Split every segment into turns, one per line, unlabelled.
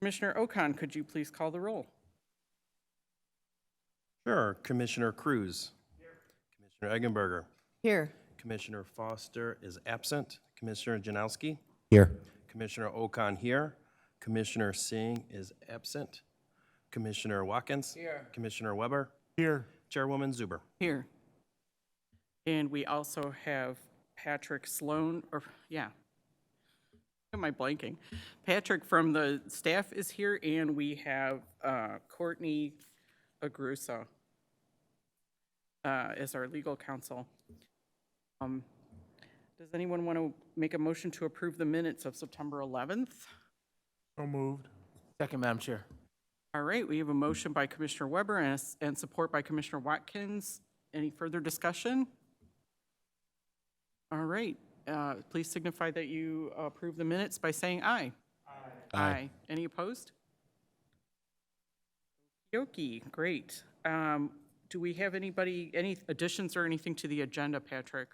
Commissioner Okan, could you please call the roll?
Sure. Commissioner Cruz. Commissioner Eggenberger.
Here.
Commissioner Foster is absent. Commissioner Janowski.
Here.
Commissioner Okan here. Commissioner Singh is absent. Commissioner Watkins.
Here.
Commissioner Weber.
Here.
Chairwoman Zuber.
Here. And we also have Patrick Sloan, am I blanking? Patrick from the staff is here, and we have Courtney Agrusa as our legal counsel. Does anyone want to make a motion to approve the minutes of September 11th?
So moved.
Second, Madam Chair.
All right, we have a motion by Commissioner Weber and support by Commissioner Watkins. Any further discussion? All right, please signify that you approve the minutes by saying aye. Aye. Any opposed? Okey, great. Do we have any additions or anything to the agenda, Patrick?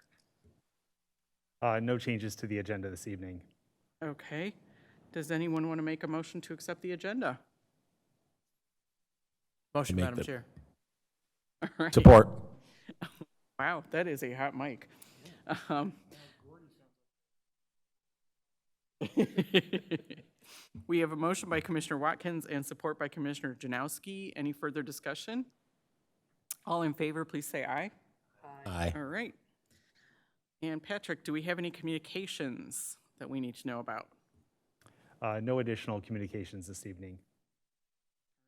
No changes to the agenda this evening.
Okay. Does anyone want to make a motion to accept the agenda?
Motion,
Make
Madam
the-
Chair.
All right.
Support.
Wow, that is a hot mic. We have a motion by Commissioner Watkins and support by Commissioner Janowski. Any further discussion? All in favor, please say aye.
Aye.
All right. And Patrick, do we have any communications that we need to know about?
No additional communications this evening.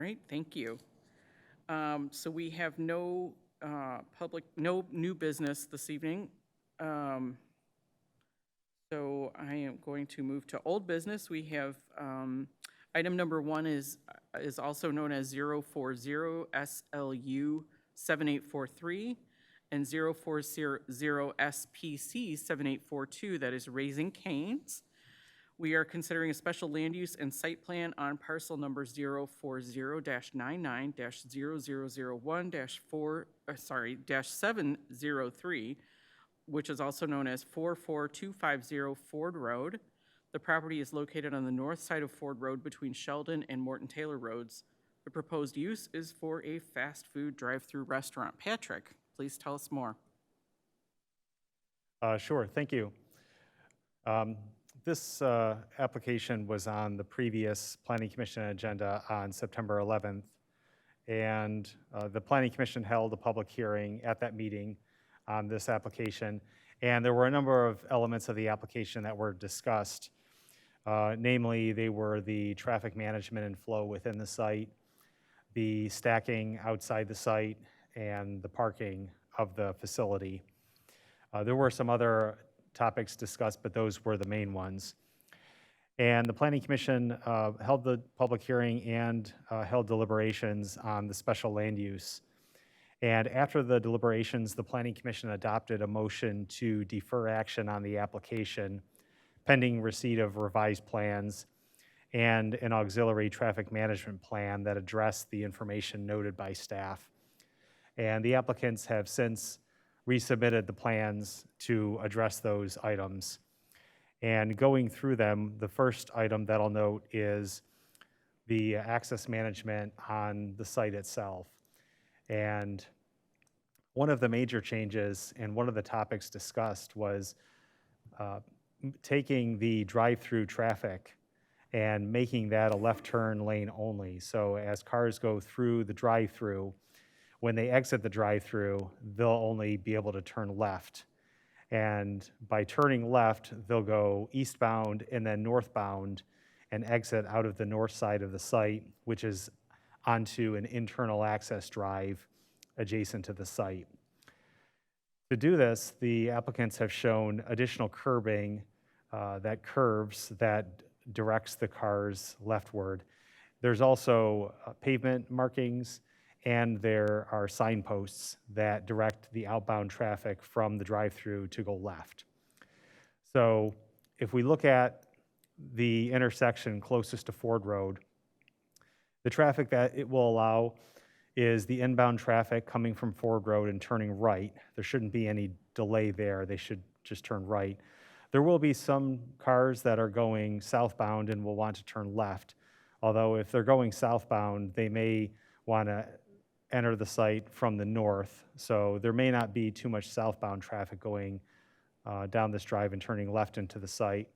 All right, thank you. So we have no no new business this evening. So I am going to move to old business. We have item number 1 is also known as 040 SLU 7843 and 040 SPC 7842, that is Raising Canes. We are considering a special land use and site plan on parcel number 040-99-0001-703, which is also known as 44250 Ford Road. The property is located on the north side of Ford Road between Sheldon and Morton Taylor Roads. The proposed use is for a fast food drive-through restaurant. Patrick, please tell us more.
Sure, thank you. This application was on the previous Planning Commission agenda on September 11th, and the Planning Commission held a public hearing at that meeting on this application, and there were a number of elements of the application that were discussed. Namely, they were the traffic management and flow within the site, the stacking outside the site, and the parking of the facility. There were some other topics discussed, but those were the main ones. And the Planning Commission held the public hearing and held deliberations on the special land use. And after the deliberations, the Planning Commission adopted a motion to defer action on the application pending receipt of revised plans and an auxiliary traffic management plan that addressed the information noted by staff. And the applicants have since resubmitted the plans to address those items. And going through them, the first item that I'll note is the access management on the site itself. And one of the major changes and one of the topics discussed was taking the drive-through traffic and making that a left turn lane only. So as cars go through the drive-through, when they exit the drive-through, they'll only be able to turn left. And by turning left, they'll go eastbound and then northbound and exit out of the north side of the site, which is onto an internal access drive adjacent to the site. To do this, the applicants have shown additional curbing that curves that directs the cars leftward. There's also pavement markings, and there are signposts that direct the outbound traffic from the drive-through to go left. So if we look at the intersection closest to Ford Road, the traffic that it will allow is the inbound traffic coming from Ford Road and turning right. There shouldn't be any delay there. They should just turn right. There will be some cars that are going southbound and will want to turn left, Although if they're going southbound, they may want to enter the site from the north. So there may not be too much southbound traffic going down this drive and turning left into the site.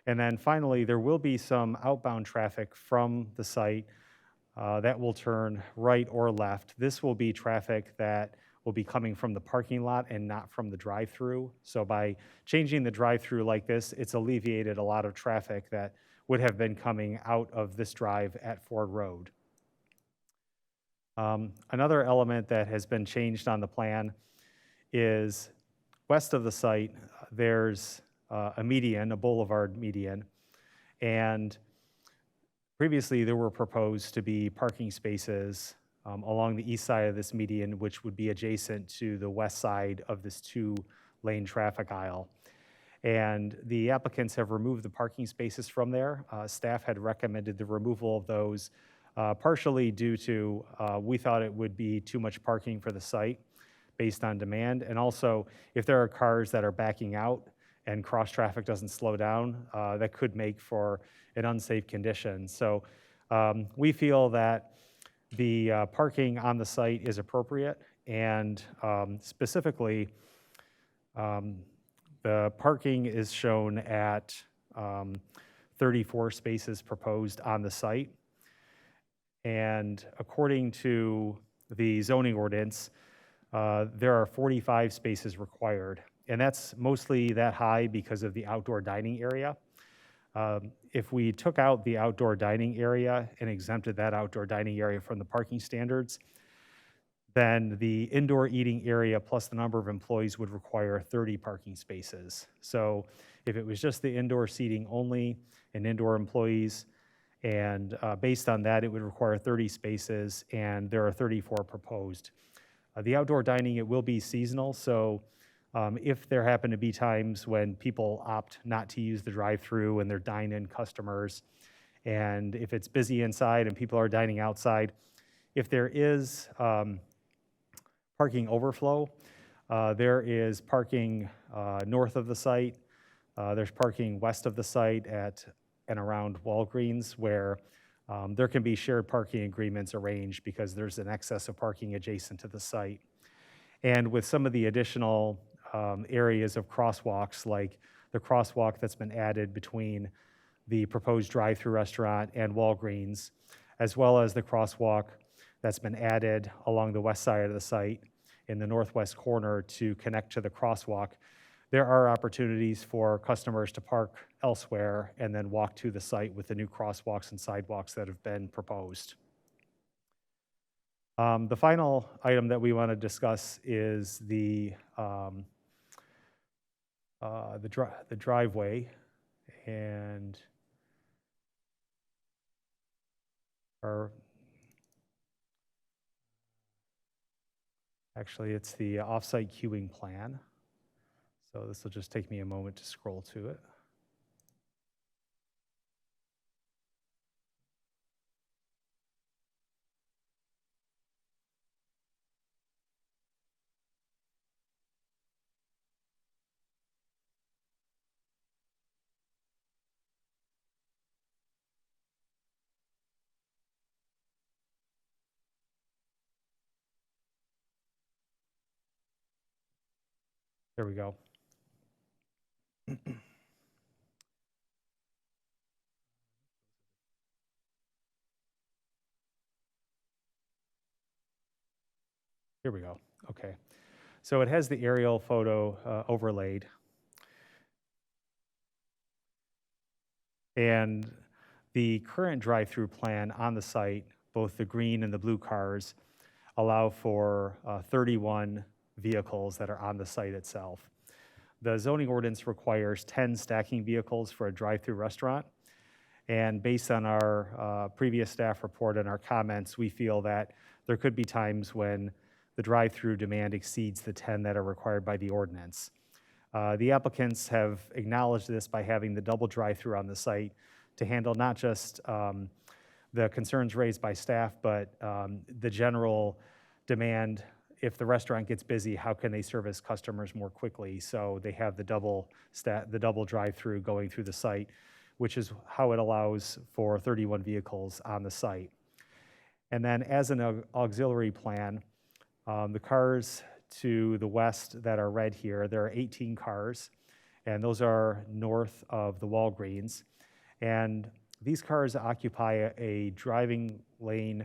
And then finally, there will be some outbound traffic from the site that will turn right or left. This will be traffic that will be coming from the parking lot and not from the drive-through. So by changing the drive-through like this, it's alleviated a lot of traffic that would have been coming out of this drive at Ford Road. Another element that has been changed on the plan is west of the site, there's a median, a boulevard median, and previously there were proposed to be parking spaces along the east side of this median, which would be adjacent to the west side of this two-lane traffic aisle. And the applicants have removed the parking spaces from there. Staff had recommended the removal of those partially due to we thought it would be too much parking for the site based on demand. And also, if there are cars that are backing out and cross-traffic doesn't slow down, that could make for an unsafe condition. So we feel that the parking on the site is appropriate, and specifically, the parking is shown at 34 spaces proposed on the site. And according to the zoning ordinance, there are 45 spaces required. And that's mostly that high because of the outdoor dining area. If we took out the outdoor dining area and exempted that outdoor dining area from the parking standards, then the indoor eating area plus the number of employees would require 30 parking spaces. So if it was just the indoor seating only and indoor employees, and based on that, it would require 30 spaces, and there are 34 proposed. The outdoor dining, it will be seasonal, so if there happen to be times when people opt not to use the drive-through and they're dine-in customers, and if it's busy inside and people are dining outside, if there is parking overflow, there is parking north of the site, there's parking west of the site at and around Walgreens where there can be shared parking agreements arranged because there's an excess of parking adjacent to the site. And with some of the additional areas of crosswalks, like the crosswalk that's been added between the proposed drive-through restaurant and Walgreens, as well as the crosswalk that's been added along the west side of the site in the northwest corner to connect to the crosswalk, there are opportunities for customers to park elsewhere and then walk to the site with the new crosswalks and sidewalks that have been proposed. The final item that we want to discuss is the driveway, and actually it's the off-site queuing plan. So this will just take me a moment to scroll to it. There we go. Here we go. Okay. So it has the aerial photo overlaid. And the current drive-through plan on the site, both the green and the blue cars, allow for 31 vehicles that are on the site itself. The zoning ordinance requires 10 stacking vehicles for a drive-through restaurant. And based on our previous staff report and our comments, we feel that there could be times when the drive-through demand exceeds the 10 that are required by the ordinance. The applicants have acknowledged this by having the double drive-through on the site to handle not just the concerns raised by staff, but the general demand. If the restaurant gets busy, how can they service customers more quickly? So they have the double drive-through going through the site. which is how it allows for 31 vehicles on the site. And then as an auxiliary plan, the cars to the west that are red here, there are 18 cars, and those are north of the Walgreens. And these cars occupy a driving lane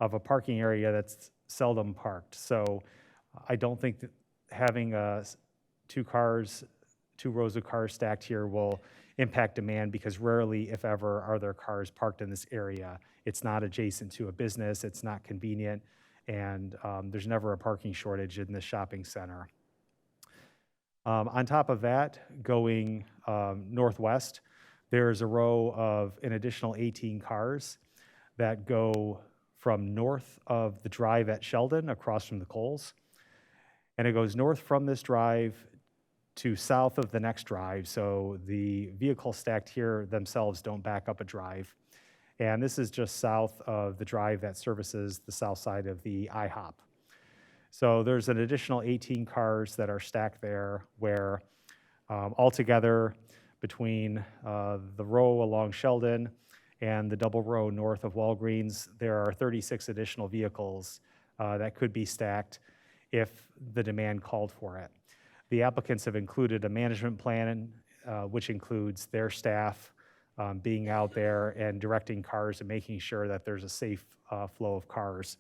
of a parking area that's seldom parked. So I don't think that having two rows of cars stacked here will impact demand, because rarely, if ever, are there cars parked in this area. It's not adjacent to a business, it's not convenient, and there's never a parking shortage in this shopping center. On top of that, going northwest, there's a row of an additional 18 cars that go from north of the drive at Sheldon, across from the Kohl's, and it goes north from this drive to south of the next drive, so the vehicles stacked here themselves don't back up a drive. And this is just south of the drive that services the south side of the IHOP. So there's an additional 18 cars that are stacked there, where altogether between the row along Sheldon and the double row north of Walgreens, there are 36 additional vehicles that could be stacked if the demand called for it. The applicants have included a management plan, which includes their staff being out there and directing cars and making sure that there's a safe flow of cars.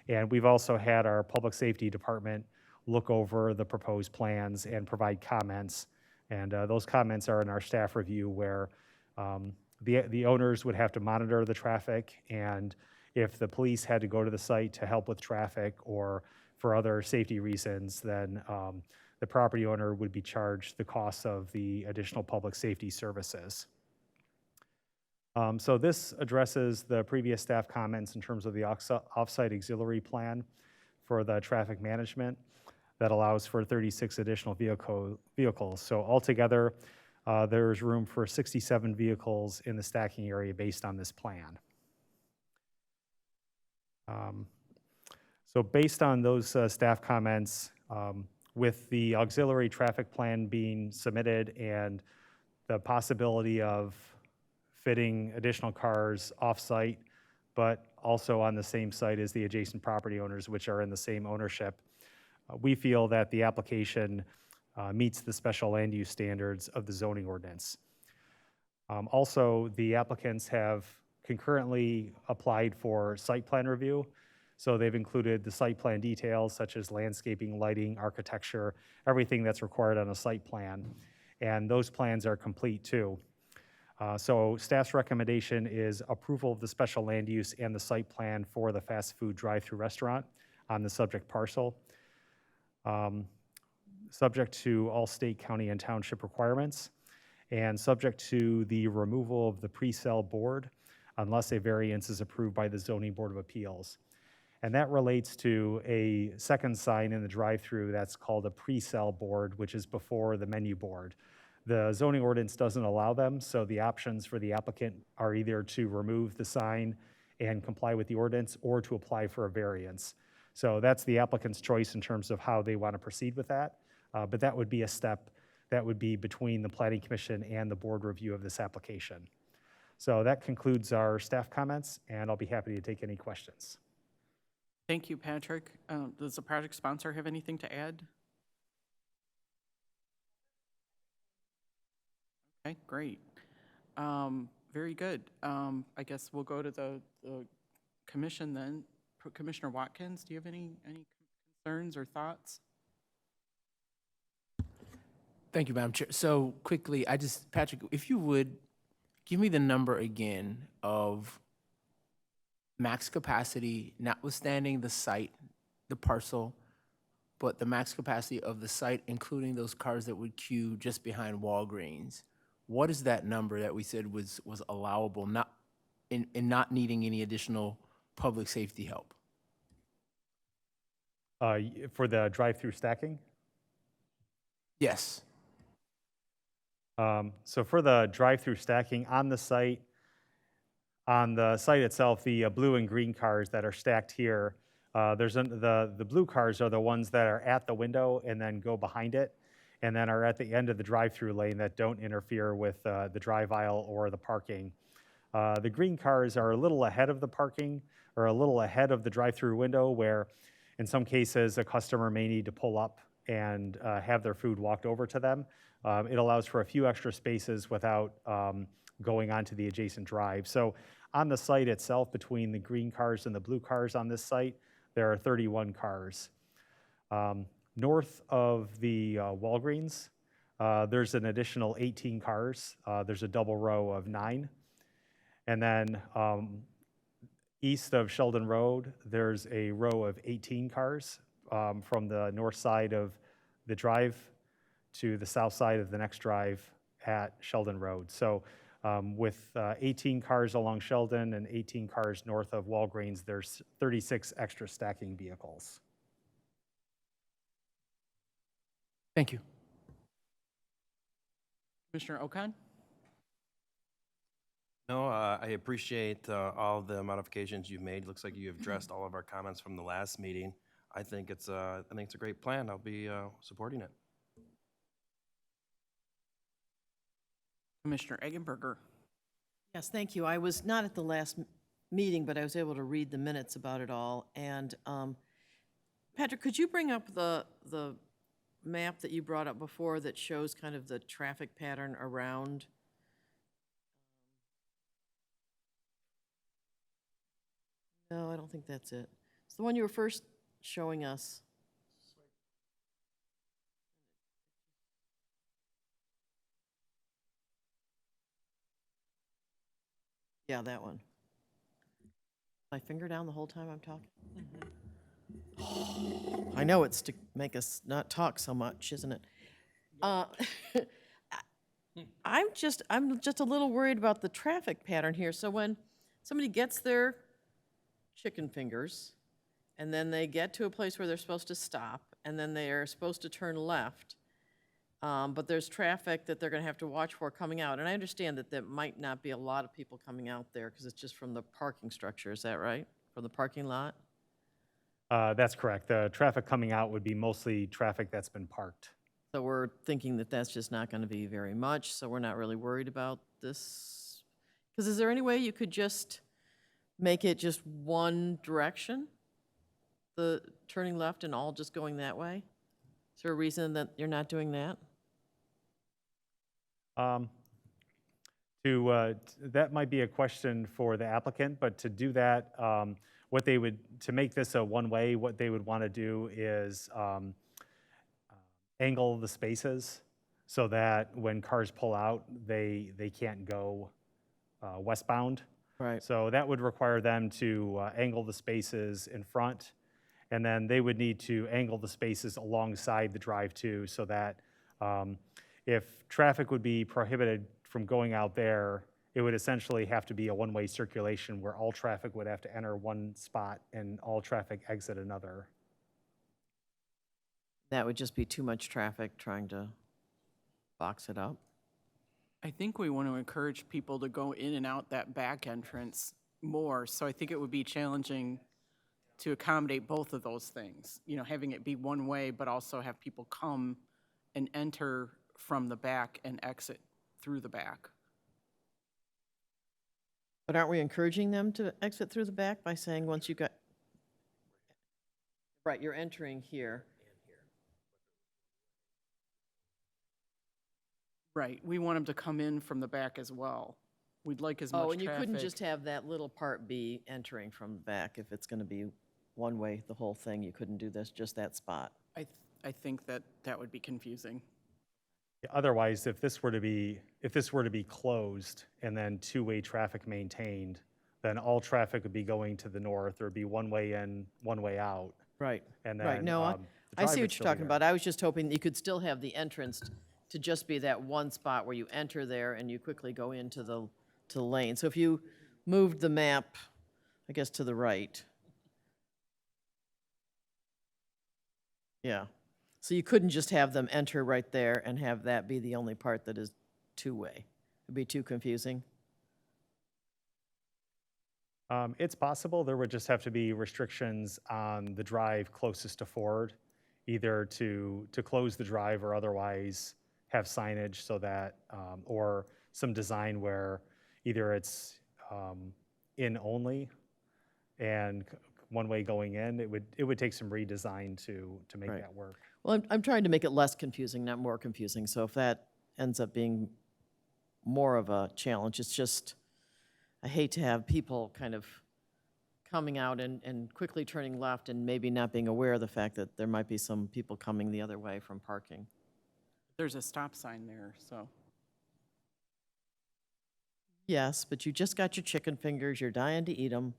And we've also had our public safety department look over the proposed plans and provide comments. And those comments are in our staff review, where the owners would have to monitor the traffic, and if the police had to go to the site to help with traffic or for other safety reasons, then the property owner would be charged the costs of the additional public safety services. So this addresses the previous staff comments in terms of the offsite auxiliary plan for the traffic management that allows for 36 additional vehicles. So altogether, there's room for 67 vehicles in the stacking area based on this plan. So based on those staff comments, with the auxiliary traffic plan being submitted and the possibility of fitting additional cars off-site, but also on the same site as the adjacent property owners, which are in the same ownership, we feel that the application meets the special land use standards of the zoning ordinance. Also, the applicants have concurrently applied for site plan review. So they've included the site plan details such as landscaping, lighting, architecture, everything that's required on a site plan. And those plans are complete too. So staff's recommendation is approval of the special land use and the site plan for the fast food drive-through restaurant on the subject parcel, subject to all state, county, and township requirements, and subject to the removal of the pre-sale board unless a variance is approved by the Zoning Board of Appeals. And that relates to a second sign in the drive-through that's called a pre-sale board, which is before the menu board. The zoning ordinance doesn't allow them, so the options for the applicant are either to remove the sign and comply with the ordinance or to apply for a variance. So that's the applicant's choice in terms of how they want to proceed with that. But that would be a step that would be between the Planning Commission and the board review of this application. So that concludes our staff comments, and I'll be happy to take any questions.
Thank you, Patrick. Does the project sponsor have anything to add? Okay, great. Very good. I guess we'll go to the commission then. Commissioner Watkins, do you have any concerns or thoughts?
Thank you, Madam Chair. So quickly, Patrick, if you would, give me the number again of max capacity, notwithstanding the site, the parcel, but the max capacity of the site, including those cars that would queue just behind Walgreens. What is that number that we said was allowable, not in not needing any additional public safety help?
For the drive-through stacking?
Yes.
So for the drive-through stacking on the site itself, the blue and green cars that are stacked here, the blue cars are the ones that are at the window and then go behind it. and then are at the end of the drive-through lane that don't interfere with the drive aisle or the parking. The green cars are a little ahead of the parking or a little ahead of the drive-through window where in some cases a customer may need to pull up and have their food walked over to them. It allows for a few extra spaces without going onto the adjacent drive. So on the site itself, between the green cars and the blue cars on this site, there are 31 cars. North of the Walgreens, there's an additional 18 cars. There's a double row of 9. And then east of Sheldon Road, there's a row of 18 cars from the north side of the drive to the south side of the next drive at Sheldon Road. So with 18 cars along Sheldon and 18 cars north of Walgreens, there's 36 extra stacking vehicles.
Thank you.
Commissioner Okan?
No, I appreciate all the modifications you've made. Looks like you have addressed all of our comments from the last meeting. I think it's a great plan. I'll be supporting it.
Commissioner Eggenberger?
Yes, thank you. I was not at the last meeting, but I was able to read the minutes about it all. And Patrick, could you bring up the map that you brought up before that shows kind of the traffic pattern around? No, I don't think that's it. It's the one you were first showing us. Yeah, that one. My finger down the whole time I'm talking? I know it's to make us not talk so much, isn't it? I'm just a little worried about the traffic pattern here. So when somebody gets their chicken fingers, and then they get to a place where they're supposed to stop, and then they are supposed to turn left, but there's traffic that they're going to have to watch for coming out. And I understand that there might not be a lot of people coming out there because it's just from the parking structure. Is that right? From the parking lot?
That's correct. The traffic coming out would be mostly traffic that's been parked.
So we're thinking that that's just not going to be very much, so we're not really worried about this. Because is there any way you could just make it just one direction? The turning left and all just going that way? Is there a reason that you're not doing that?
That might be a question for the applicant, but to do that, to make this a one-way, what they would want to do is angle the spaces so that when cars pull out, they can't go westbound.
Right.
So that would require them to angle the spaces in front, and then they would need to angle the spaces alongside the drive too, so that if traffic would be prohibited from going out there, it would essentially have to be a one-way circulation where all traffic would have to enter one spot and all traffic exit another.
That would just be too much traffic trying to box it up.
I think we want to encourage people to go in and out that back entrance more, so I think it would be challenging to accommodate both of those things. You know, having it be one way, but also have people come and enter from the back and exit through the back.
But aren't we encouraging them to exit through the back by saying once you got, right, you're entering here.
Right, we want them to come in from the back as well. We'd like as much
Oh,
traffic.
and you couldn't just have that little part be entering from the back if it's going to be one way, the whole thing. You couldn't do this, just that spot.
I think that would be confusing.
Otherwise, if this were to be closed and then two-way traffic maintained, then all traffic would be going to the north. There would be one way in, one way out.
Right.
And
Right,
then
no,
the
I
drive
see
would
what you're
still be
talking
there.
about. I was just hoping that you could still have the entrance to just be that one spot where you enter there and you quickly go into the lane. So if you moved the map, I guess, to the right. Yeah. So you couldn't just have them enter right there and have that be the only part that is two-way. It'd be too confusing.
It's possible. There would just have to be restrictions on the drive closest to Ford either to close the drive or otherwise have signage so that, or some design where either it's in only and one way going in. It would take some redesign to make
Right.
that work.
Well, I'm trying to make it less confusing, not more confusing. So if that ends up being more of a challenge, it's just, I hate to have people kind of coming out and quickly turning left and maybe not being aware of the fact that there might be some people coming the other way from parking.
There's a stop sign there, so.
Yes, but you just got your chicken fingers, you're dying to eat them.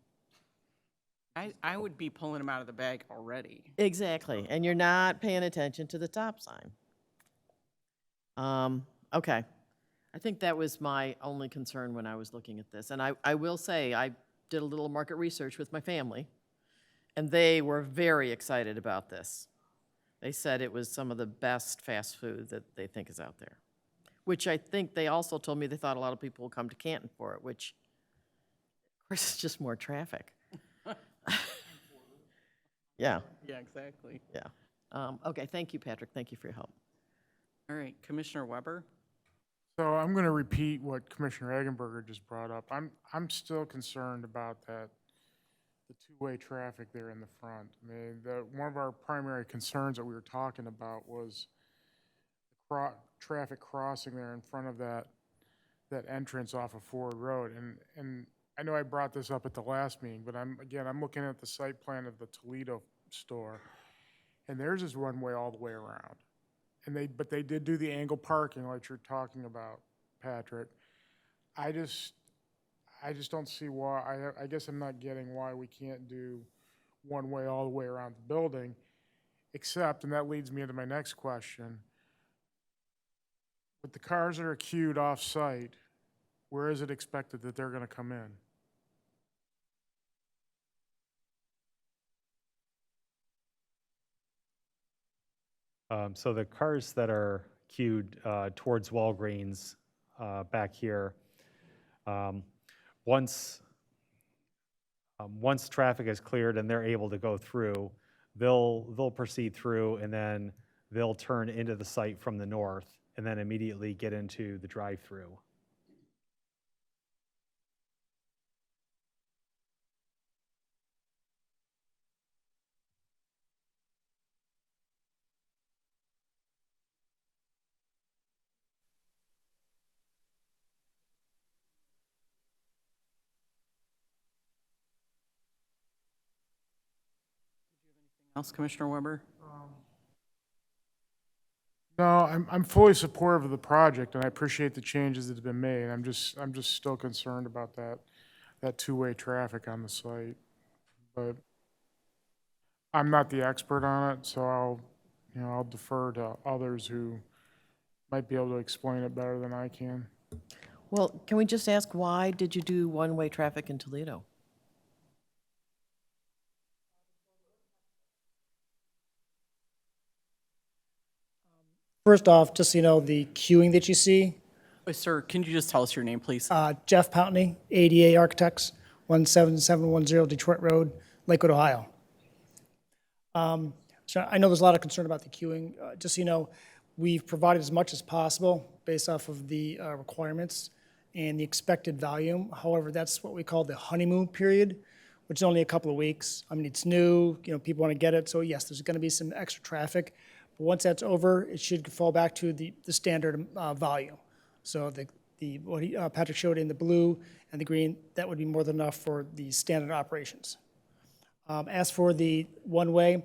I would be pulling them out of the bag already.
Exactly, and you're not paying attention to the stop sign. Okay. I think that was my only concern when I was looking at this. And I will say, I did a little market research with my family, and they were very excited about this. They said it was some of the best fast food that they think is out there, which I think they also told me they thought a lot of people will come to Canton for it, which, of course, is just more traffic. Yeah,
Yeah, exactly.
yeah. Okay, thank you, Patrick. Thank you for your help.
All right, Commissioner Weber?
So I'm going to repeat what Commissioner Eggenberger just brought up. I'm still concerned about the two-way traffic there in the front. I mean, one of our primary concerns that we were talking about was the traffic crossing there in front of that entrance off of Ford Road. And I know I brought this up at the last meeting, but I'm looking at the site plan of the Toledo store, and theirs is one way all the way around. But they did do the angle parking like you're talking about, Patrick. I just don't see why, I guess I'm not getting why we can't do one way all the way around the building, except, and that leads me into my next question, with the cars that are queued off-site, where is it expected that they're gonna come in?
So the cars that are queued towards Walgreens back here, once traffic is cleared and they're able to go through, they'll proceed through and then they'll turn into the site from the north and then immediately get into the drive-through.
Else, Commissioner Weber?
No, I'm fully supportive of the project, and I appreciate the changes that have been made. I'm just still concerned about that two-way traffic on the site. But I'm not the expert on it, so I'll defer to others who might be able to explain it better than I can.
Well, can we just ask, why did you do one-way traffic in Toledo?
First off, just so you know, the queuing that you see,
Sir, can you just tell us your name, please?
Jeff Pountney, ADA Architects, 17710 Detroit Road, Lakewood, Ohio. So I know there's a lot of concern about the queuing. Just so you know, we've provided as much as possible based off of the requirements and the expected volume. However, that's what we call the honeymoon period, which is only a couple of weeks. I mean, it's new, people want to get it, so yes, there's going to be some extra traffic. But once that's over, it should fall back to the standard volume. So what Patrick showed in the blue and the green, that would be more than enough for the standard operations. As for the one-way,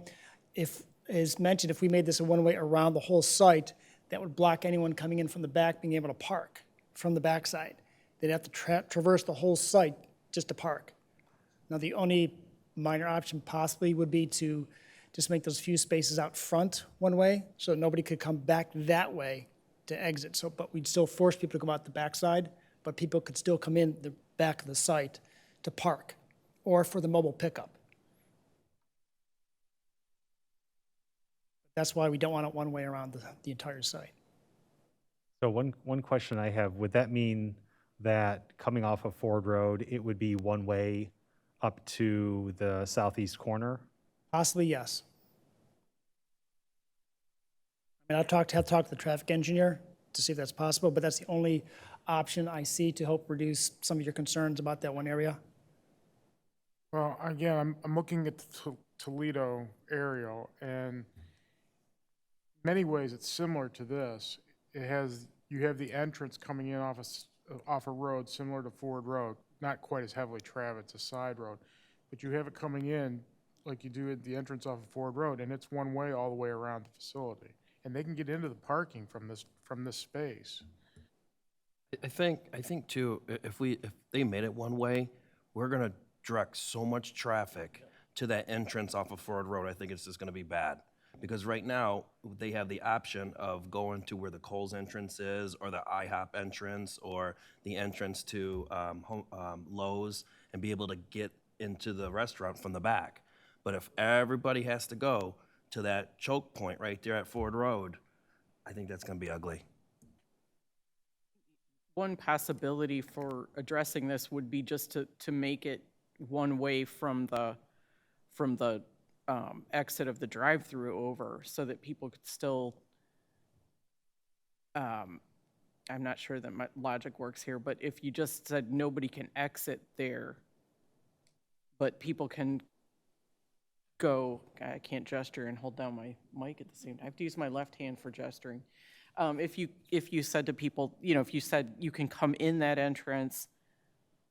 as mentioned, if we made this a one-way around the whole site, that would block anyone coming in from the back being able to park from the backside. They'd have to traverse the whole site just to park. Now, the only minor option possibly would be to just make those few spaces out front one way, so nobody could come back that way to exit. So, but we'd still force people to come out the backside, but people could still come in the back of the site to park, or for the mobile pickup. That's why we don't want it one way around the entire site.
So one question I have, would that mean that coming off of Ford Road, it would be one way up to the southeast corner?
Possibly, yes. And have to talk to the traffic engineer to see if that's possible, but that's the only option I see to help reduce some of your concerns about that one area.
Well, again, I'm looking at the Toledo aerial, and many ways it's similar to this. You have the entrance coming in off a road similar to Ford Road, not quite as heavily traveled, it's a side road. But you have it coming in like you do at the entrance off of Ford Road, and it's one way all the way around the facility. And they can get into the parking from this space.
I think too, if they made it one way, we're gonna direct so much traffic to that entrance off of Ford Road. I think it's just gonna be bad. Because right now, they have the option of going to where the Kohl's entrance is, or the IHOP entrance, or the entrance to Lowe's, and be able to get into the restaurant from the back. But if everybody has to go to that choke point right there at Ford Road, I think that's gonna be ugly.
One possibility for addressing this would be just to make it one way from the exit of the drive-through over, so that people could still, I'm not sure that my logic works here, but if you just said nobody can exit there, but people can go, I can't gesture and hold down my mic at the same time. I have to use my left hand for gesturing. If you said to people, if you said you can come in that entrance,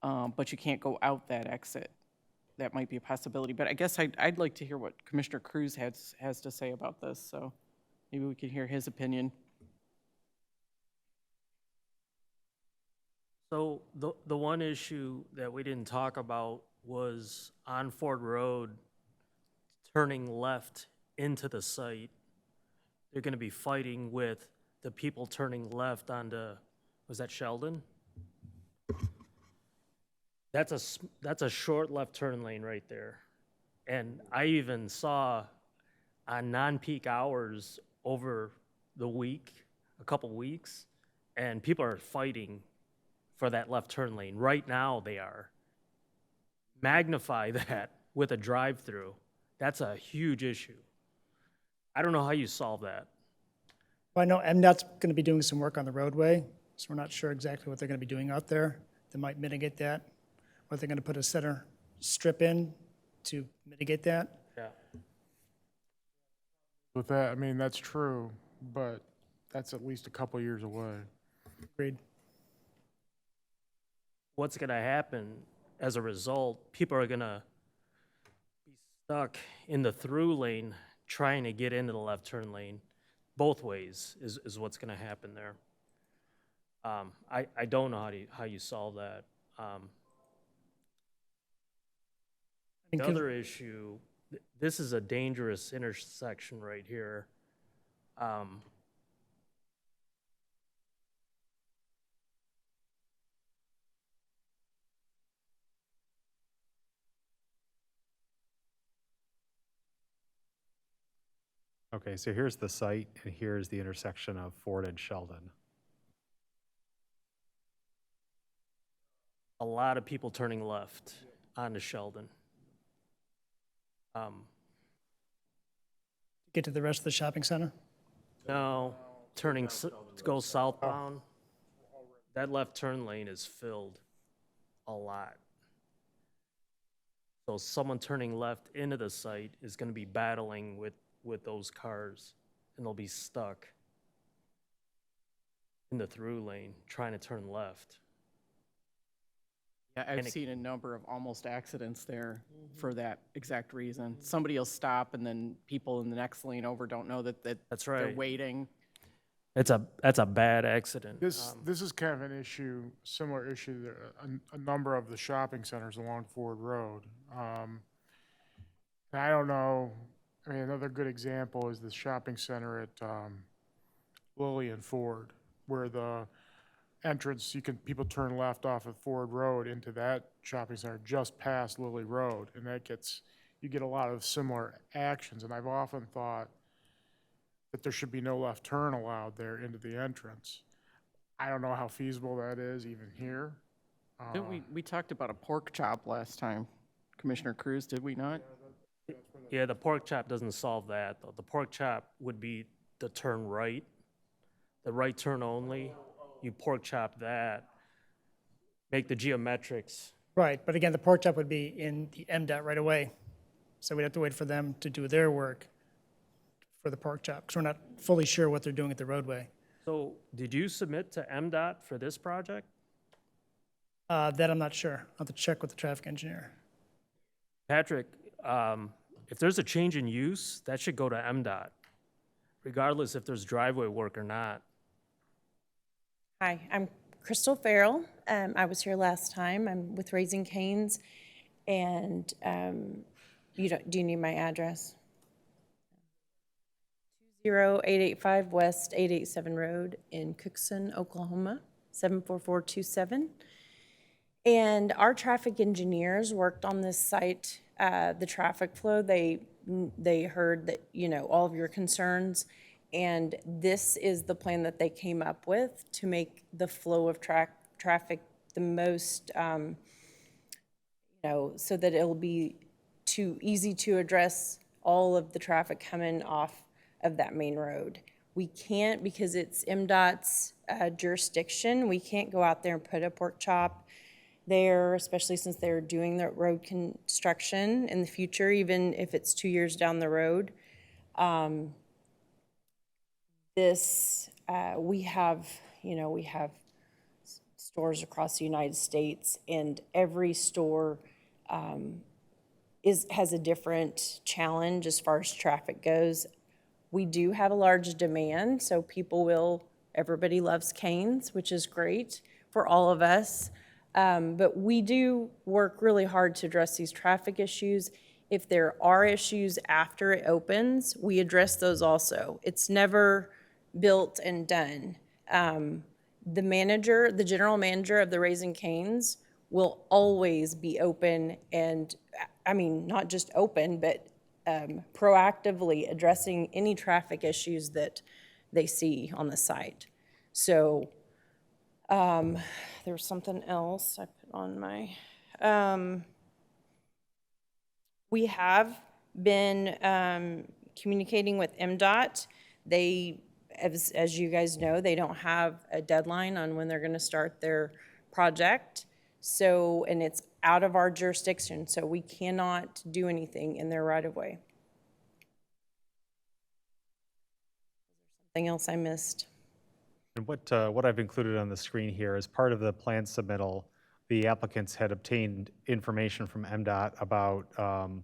but you can't go out that exit, that might be a possibility. But I guess I'd like to hear what Commissioner Cruz has to say about this, so maybe we could hear his opinion.
So the one issue that we didn't talk about was on Ford Road, turning left into the site. They're gonna be fighting with the people turning left onto, was that Sheldon? That's a short left turn lane right there. And I even saw on non-peak hours over the week, a couple weeks, and people are fighting for that left turn lane. Right now they are. Magnify that with a drive-through. That's a huge issue. I don't know how you solve that.
I know MDOT's going to be doing some work on the roadway, so we're not sure exactly what they're going to be doing out there that might mitigate that. Or they're going to put a center strip in to mitigate that.
Yeah.
With that, I mean, that's true, but that's at least a couple years away.
Agreed.
What's gonna happen as a result, people are gonna be stuck in the through lane trying to get into the left turn lane. Both ways is what's gonna happen there. I don't know how you solve that. The other issue, this is a dangerous intersection right here.
Okay, so here's the site, and here's the intersection of Ford and Sheldon.
A lot of people turning left onto Sheldon.
Get to the rest of the shopping center.
No, turning, to go southbound, that left turn lane is filled a lot. So someone turning left into the site is gonna be battling with those cars, and they'll be stuck in the through lane trying to turn left.
Yeah, I've seen a number of almost accidents there for that exact reason. Somebody will stop, and then people in the next lane over don't know that
That's
they're
right.
waiting.
That's a bad accident.
This is kind of an issue, similar issue, a number of the shopping centers along Ford Road. And I don't know, I mean, another good example is the shopping center at Lilly and Ford, where the entrance, people turn left off of Ford Road into that shopping center just past Lilly Road, and you get a lot of similar actions, and I've often thought that there should be no left turn allowed there into the entrance. I don't know how feasible that is even here.
Didn't we talked about a pork chop last time, Commissioner Cruz, did we not?
Yeah, the pork chop doesn't solve that, though. The pork chop would be the turn right, the right turn only, you pork chop that, make the geometrics.
Right, but again, the pork chop would be in the MDOT right away. So we'd have to wait for them to do their work for the pork chop, because we're not fully sure what they're doing at the roadway.
So did you submit to MDOT for this project?
That I'm not sure. I'll have to check with the traffic engineer.
Patrick, if there's a change in use, that should go to MDOT, regardless if there's driveway work or not.
Hi, I'm Crystal Farrell. I was here last time. I'm with Raising Cane's. And do you need my address? 20885 West 887 Road in Cookson, Oklahoma, 74427. And our traffic engineers worked on this site, the traffic flow. They heard that, all of your concerns. And this is the plan that they came up with to make the flow of traffic the most, so that it'll be too easy to address all of the traffic coming off of that main road. We can't, because it's MDOT's jurisdiction, we can't go out there and put a pork chop there, especially since they're doing the road construction in the future, even if it's 2 years down the road. We have stores across the United States, and every store has a different challenge as far as traffic goes. We do have a large demand, so everybody loves Cane's, which is great for all of us. But we do work really hard to address these traffic issues. If there are issues after it opens, we address those also. It's never built and done. The general manager of the Raising Cane's will always be open and, not just open, but proactively addressing any traffic issues that they see on the site. So there was something else I put on my, we have been communicating with MDOT. As you guys know, they don't have a deadline on when they're going to start their project. So, and it's out of our jurisdiction, so we cannot do anything in their right of way. Something else I missed?
And what I've included on the screen here is part of the plan submittal. The applicants had obtained information from MDOT about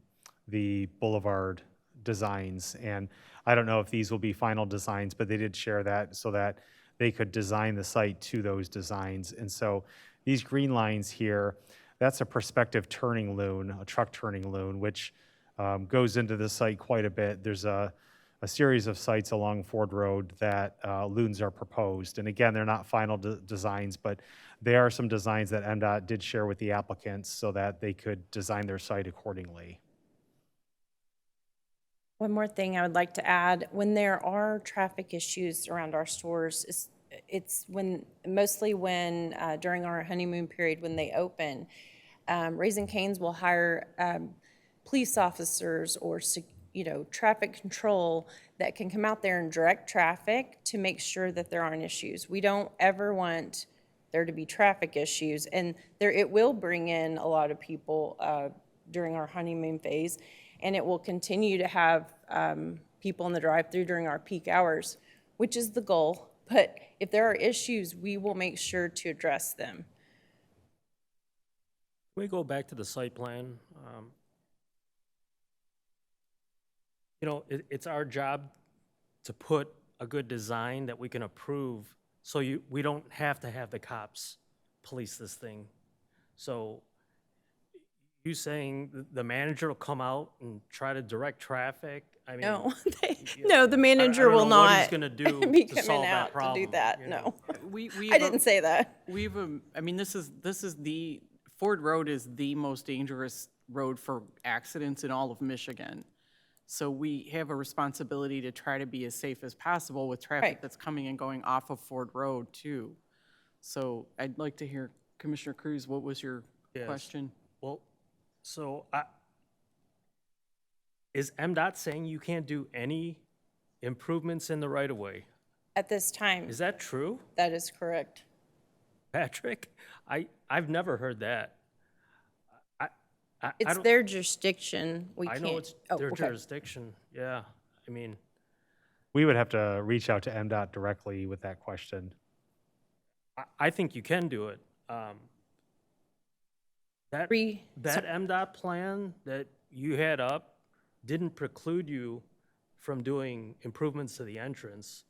the boulevard designs. And I don't know if these will be final designs, but they did share that so that they could design the site to those designs. And so these green lines here, that's a prospective turning loon, a truck turning loon, which goes into the site quite a bit. There's a series of sites along Ford Road that loons are proposed. And again, they're not final designs, but there are some designs that MDOT did share with the applicants so that they could design their site accordingly.
One more thing I would like to add, when there are traffic issues around our stores, it's mostly when during our honeymoon period when they open, Raising Cane's will hire police officers or traffic control that can come out there and direct traffic to make sure that there aren't issues. We don't ever want there to be traffic issues, and it will bring in a lot of people during our honeymoon phase. And it will continue to have people in the drive-thru during our peak hours, which is the goal. But if there are issues, we will make sure to address them.
Can we go back to the site plan? It's our job to put a good design that we can approve so we don't have to have the cops police this thing. So you saying the manager will come out and try to direct traffic?
No, the manager will not
what he's gonna do
be
to
coming
solve that
out to
problem,
do that.
you know?
No, I didn't say that.
This is the, Ford Road is the most dangerous road for accidents in all of Michigan. So we have a responsibility to try to be as safe as possible with traffic
Right.
that's coming and going off of Ford Road too. So I'd like to hear, Commissioner Cruz, what was your
Yes.
question?
Well, so is MDOT saying you can't do any improvements in the right-of-way.
At this time,
Is that true,
that is correct.
Patrick? I've never heard that. I
It's
don't-
their jurisdiction. We
I
can't.
know it's
Oh,
their
okay.
jurisdiction, yeah. I mean,
We would have to reach out to MDOT directly with that question.
I think you can do it. That MDOT plan that you had up didn't preclude you from doing improvements to the entrance.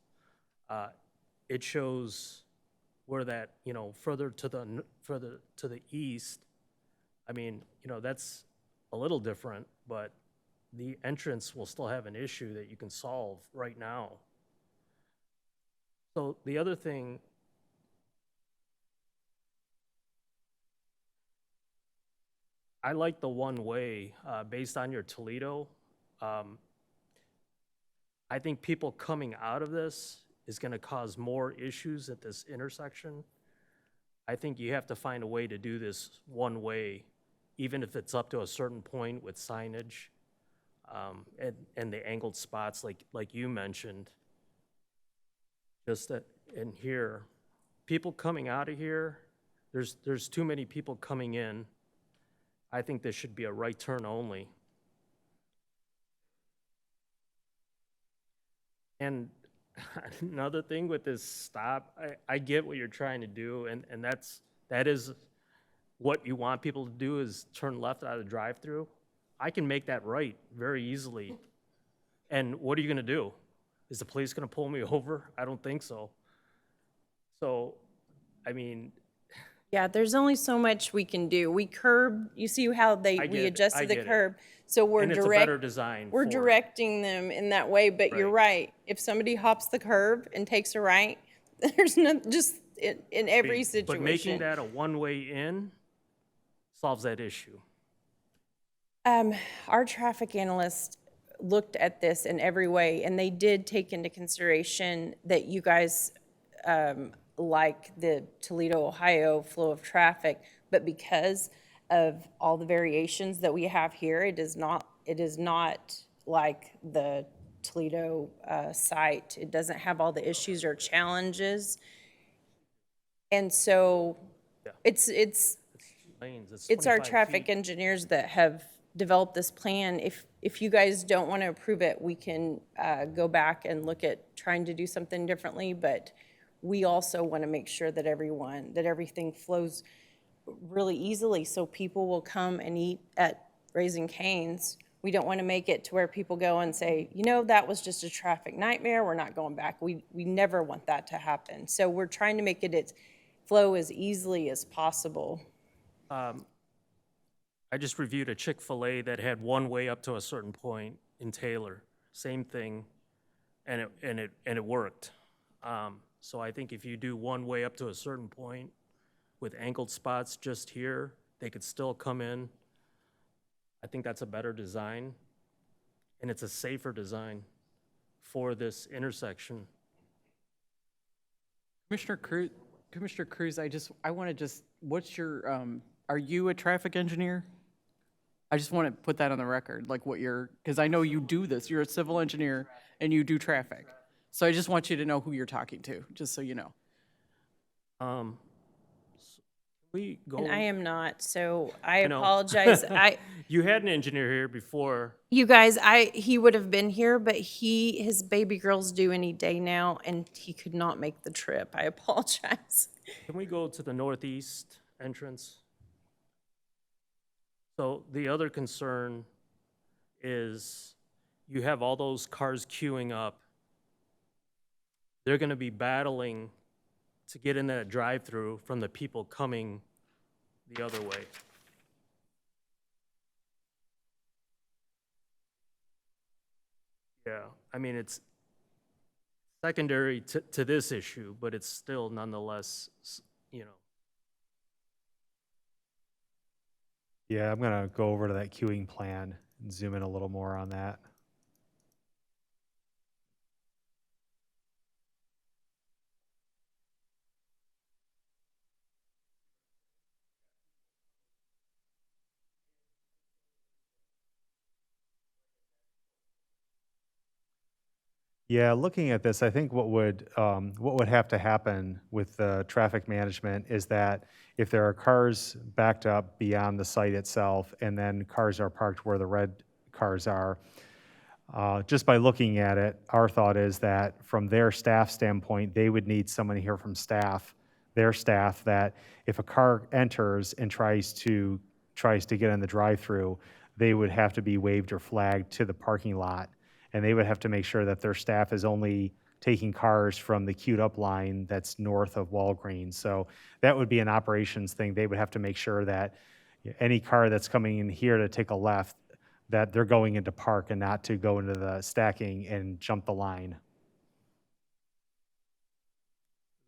It shows where that, further to the east, I mean, that's a little different, but the entrance will still have an issue that you can solve right now. So the other thing, I like the one-way, based on your Toledo. I think people coming out of this is gonna cause more issues at this intersection. I think you have to find a way to do this one-way, even if it's up to a certain point with signage, and the angled spots like you mentioned. Just that, in here, people coming out of here, there's too many people coming in. I think this should be a right turn only. And another thing with this stop, I get what you're trying to do, and that is what you want people to do, is turn left out of the drive-through. I can make that right very easily. And what are you gonna do? Is the police gonna pull me over? I don't think so. So, I mean,
Yeah, there's only so much we can do. We curb, you see how
I
we
get it, I
adjusted the
get it.
curb. So we're
and it's a better design
we're
for it.
directing them in that way, but you're right. If somebody hops the curb and takes a right, there's no, just in every situation.
But making that a one-way in solves that issue.
Our traffic analyst looked at this in every way, and they did take into consideration that you guys like the Toledo, Ohio flow of traffic, but because of all the variations that we have here, it is not like the Toledo site. It doesn't have all the issues or challenges. And so it's
Lanes,
it's our
25
traffic
feet.
engineers that have developed this plan. If you guys don't want to approve it, we can go back and look at trying to do something differently, but we also want to make sure that everything flows really easily so people will come and eat at Raising Cane's. We don't want to make it to where people go and say, that was just a traffic nightmare, we're not going back. We never want that to happen. So we're trying to make it flow as easily as possible.
I just reviewed a Chick-fil-A that had one way up to a certain point in Taylor. Same thing, and it worked. So I think if you do one way up to a certain point with angled spots just here, they could still come in. I think that's a better design, and it's a safer design for this intersection.
Commissioner Cruz, I want to just, what's your, are you a traffic engineer? I just want to put that on the record, like what you're, because I know you do this, you're a civil engineer and you do traffic. So I just want you to know who you're talking to, just so you know.
We go.
And I am not, so I
know.
apologize.
You had an engineer here before.
You guys, he would have been here, but his baby girl's due any day now, and he could not make the trip. I apologize.
Can we go to the northeast entrance? So the other concern is you have all those cars queuing up. They're gonna be battling to get in that drive-through from the people coming the other way. Yeah, I mean, it's secondary to this issue, but it's still nonetheless,
Yeah, I'm gonna go over to that queuing plan and zoom in a little more on that. Yeah, looking at this, I think what would have to happen with the traffic management is that if there are cars backed up beyond the site itself, and then cars are parked where the red cars are, just by looking at it, our thought is that from their staff standpoint, they would need someone here from their staff, that if a car enters and tries to get in the drive-through, they would have to be waved or flagged to the parking lot. And they would have to make sure that their staff is only taking cars from the queued up line that's north of Walgreens. So that would be an operations thing. They would have to make sure that any car that's coming in here to take a left, that they're going into park and not to go into the stacking and jump the line.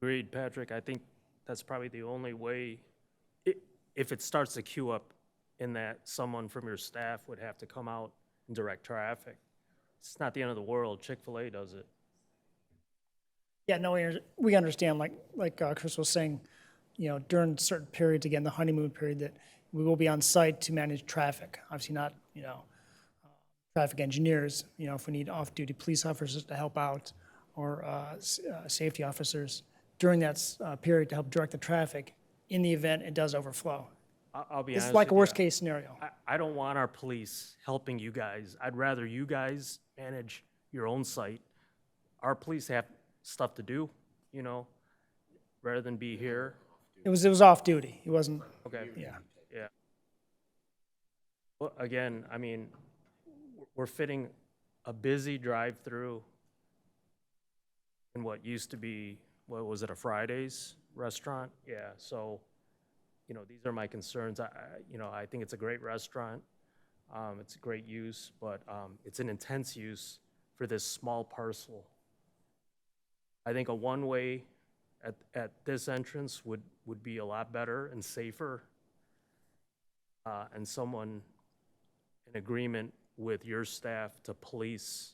Agreed, Patrick. I think that's probably the only way, if it starts to queue up, in that someone from your staff would have to come out and direct traffic. It's not the end of the world. Chick-fil-A does it.
Yeah, no, we understand, like Chris was saying, during certain periods, again, the honeymoon period, that we will be on site to manage traffic. Obviously not, traffic engineers, if we need off-duty police officers to help out, or safety officers during that period to help direct the traffic in the event it does overflow.
I'll be
This
honest
is like a
with you,
worst-case scenario.
I don't want our police helping you guys. I'd rather you guys manage your own site. Our police have stuff to do, rather than be here.
It was off-duty. It wasn't,
Okay.
yeah.
Yeah. Well, again, I mean, we're fitting a busy drive-through in what used to be, what was it, a Fridays restaurant? Yeah, so, these are my concerns. I think it's a great restaurant. It's a great use, but it's an intense use for this small parcel. I think a one-way at this entrance would be a lot better and safer, and someone in agreement with your staff to police,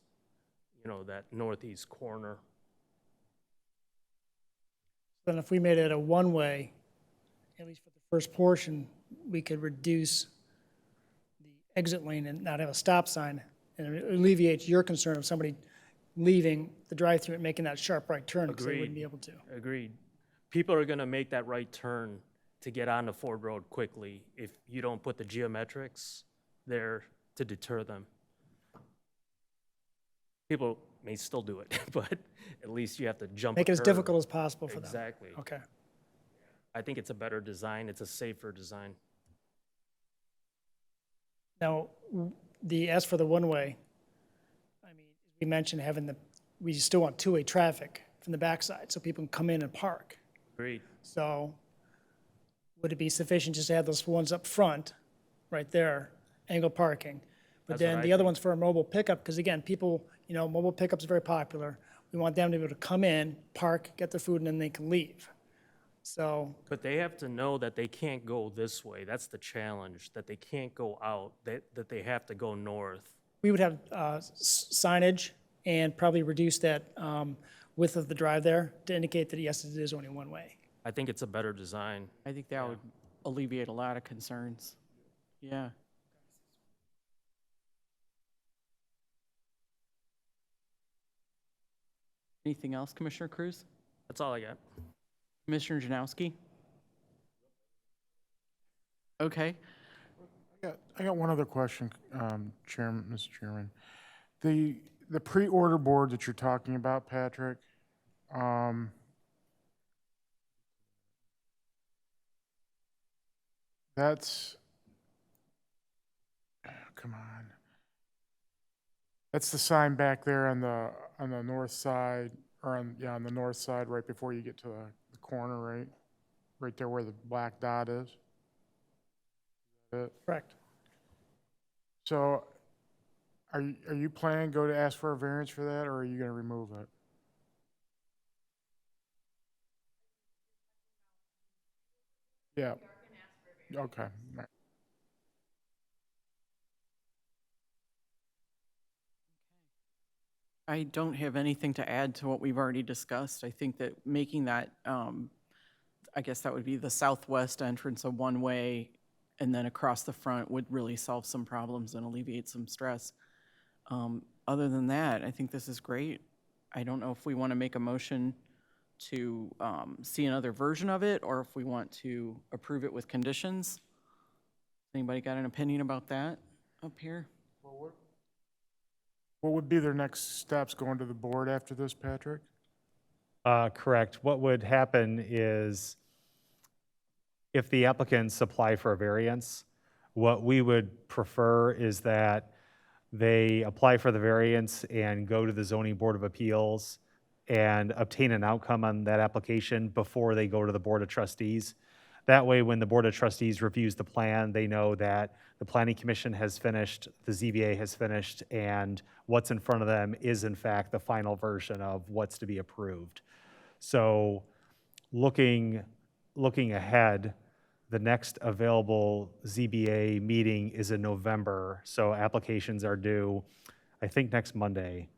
that northeast corner.
Then if we made it a one-way, at least for the first portion, we could reduce the exit lane and not have a stop sign, and it alleviates your concern of somebody leaving the drive-through and making that sharp right turn, because they wouldn't be able to.
Agreed. People are gonna make that right turn to get onto Ford Road quickly if you don't put the geometrics there to deter them. People may still do it, but at least you have to jump a
Make it as
curb.
difficult as possible for them.
Exactly.
Okay.
I think it's a better design. It's a safer design.
Now, as for the one-way, I mean, we mentioned we still want two-way traffic from the backside, so people can come in and park.
Agreed.
So would it be sufficient just to have those ones up front, right there, angle parking? But
That's what
then
I
the other
think.
one's for a mobile pickup, because again, people, mobile pickup's very popular. We want them to be able to come in, park, get their food, and then they can leave. So,
But they have to know that they can't go this way. That's the challenge, that they can't go out, that they have to go north.
we would have signage and probably reduce that width of the drive there to indicate that, yes, it is only one way.
I think it's a better design.
I think that would alleviate a lot of concerns. Yeah. Anything else, Commissioner Cruz?
That's all I got.
Commissioner Janowski? Okay.
I got one other question, Mr. Chairman. The pre-order board that you're talking about, Patrick, that's, come on. That's the sign back there on the north side, or on the north side, right before you get to the corner, right? Right there where the black dot is.
Correct.
So, are you planning to go to ask for a variance for that, or are you gonna remove it? Yeah. Okay.
I don't have anything to add to what we've already discussed. I think that making that, I guess that would be the southwest entrance a one-way, and then across the front would really solve some problems and alleviate some stress. Other than that, I think this is great. I don't know if we want to make a motion to see another version of it, or if we want to approve it with conditions. Anybody got an opinion about that up here?
What would be their next steps going to the board after this, Patrick?
Correct. What would happen is if the applicants apply for a variance, what we would prefer is that they apply for the variance and go to the Zoning Board of Appeals and obtain an outcome on that application before they go to the Board of Trustees. That way, when the Board of Trustees reviews the plan, they know that the Planning Commission has finished, the ZBA has finished, and what's in front of them is in fact the final version of what's to be approved. So looking ahead, the next available ZBA meeting is in November, so applications are due, I think, next Monday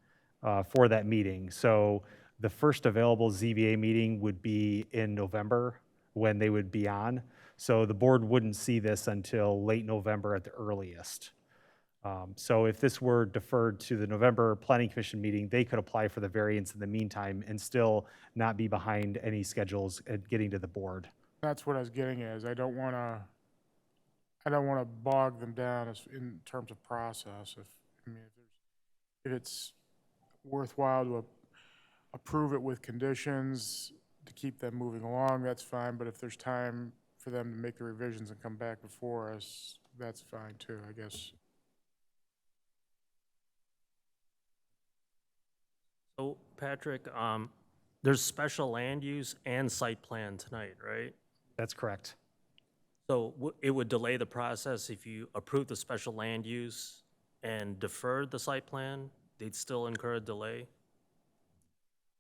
for that meeting. So the first available ZBA meeting would be in November when they would be on. So the board wouldn't see this until late November at the earliest. So if this were deferred to the November Planning Commission meeting, they could apply for the variance in the meantime and still not be behind any schedules at getting to the board.
That's what I was getting at, is I don't want to bog them down in terms of process. If it's worthwhile to approve it with conditions to keep them moving along, that's fine, but if there's time for them to make the revisions and come back before us, that's fine too, I guess.
So Patrick, there's special land use and site plan tonight, right?
That's correct.
So it would delay the process if you approve the special land use and deferred the site plan, they'd still incur a delay?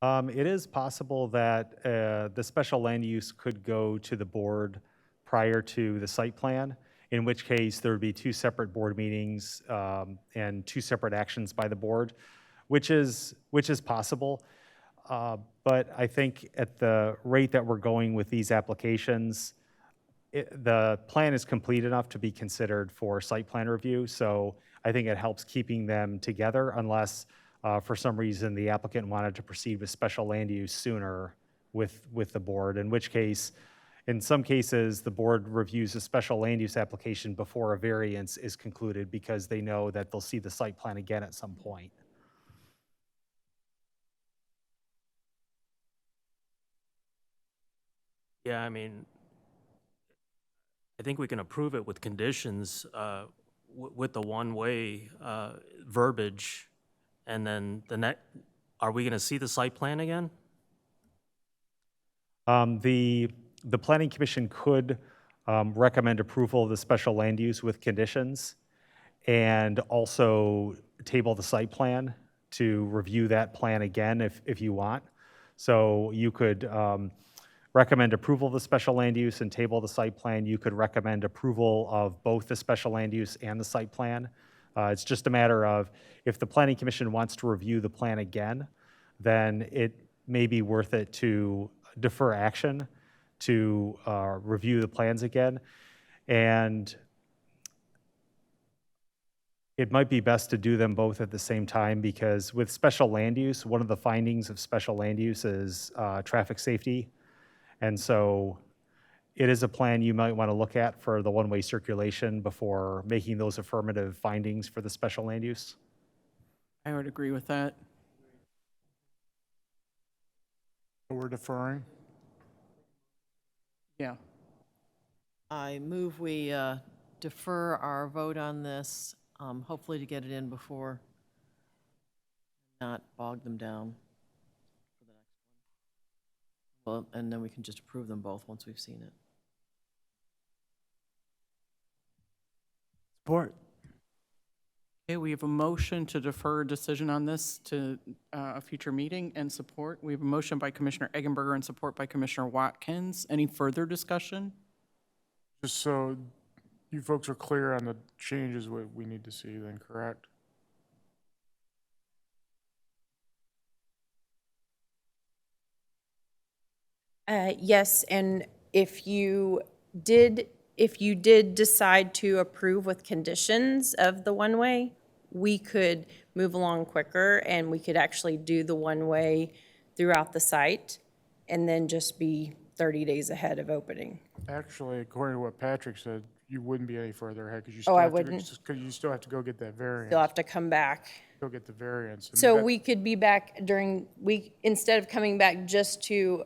It is possible that the special land use could go to the board prior to the site plan, in which case there would be two separate board meetings and two separate actions by the board, which is possible. But I think at the rate that we're going with these applications, the plan is complete enough to be considered for site plan review. So I think it helps keeping them together unless for some reason the applicant wanted to proceed with special land use sooner with the board, in which case, in some cases, the board reviews a special land use application before a variance is concluded because they know that they'll see the site plan again at some point.
Yeah, I mean, I think we can approve it with conditions, with the one-way verbiage, and then are we gonna see the site plan again?
The Planning Commission could recommend approval of the special land use with conditions and also table the site plan to review that plan again if you want. So you could recommend approval of the special land use and table the site plan. You could recommend approval of both the special land use and the site plan. It's just a matter of if the Planning Commission wants to review the plan again, then it may be worth it to defer action to review the plans again. And it might be best to do them both at the same time because with special land use, one of the findings of special land use is traffic safety. And so it is a plan you might want to look at for the one-way circulation before making those affirmative findings for the special land use.
I would agree with that.
We're deferring.
Yeah.
I move we defer our vote on this, hopefully to get it in before, not bog them down for the next one. Well, and then we can just approve them both once we've seen it.
Support.
Okay, we have a motion to defer a decision on this to a future meeting and support. We have a motion by Commissioner Eggenberger and support by Commissioner Watkins. Any further discussion?
Just so you folks are clear on the changes we need to see then, correct?
Yes, and if you did decide to approve with conditions of the one-way, we could move along quicker, and we could actually do the one-way throughout the site, and then just be 30 days ahead of opening.
Actually, according to what Patrick said, you wouldn't be any further ahead because you
Oh,
still
I
have to,
wouldn't?
because you still have to go get that variance.
They'll have to come back.
Go get the variance. And
So
that-
we could be back instead of coming back just to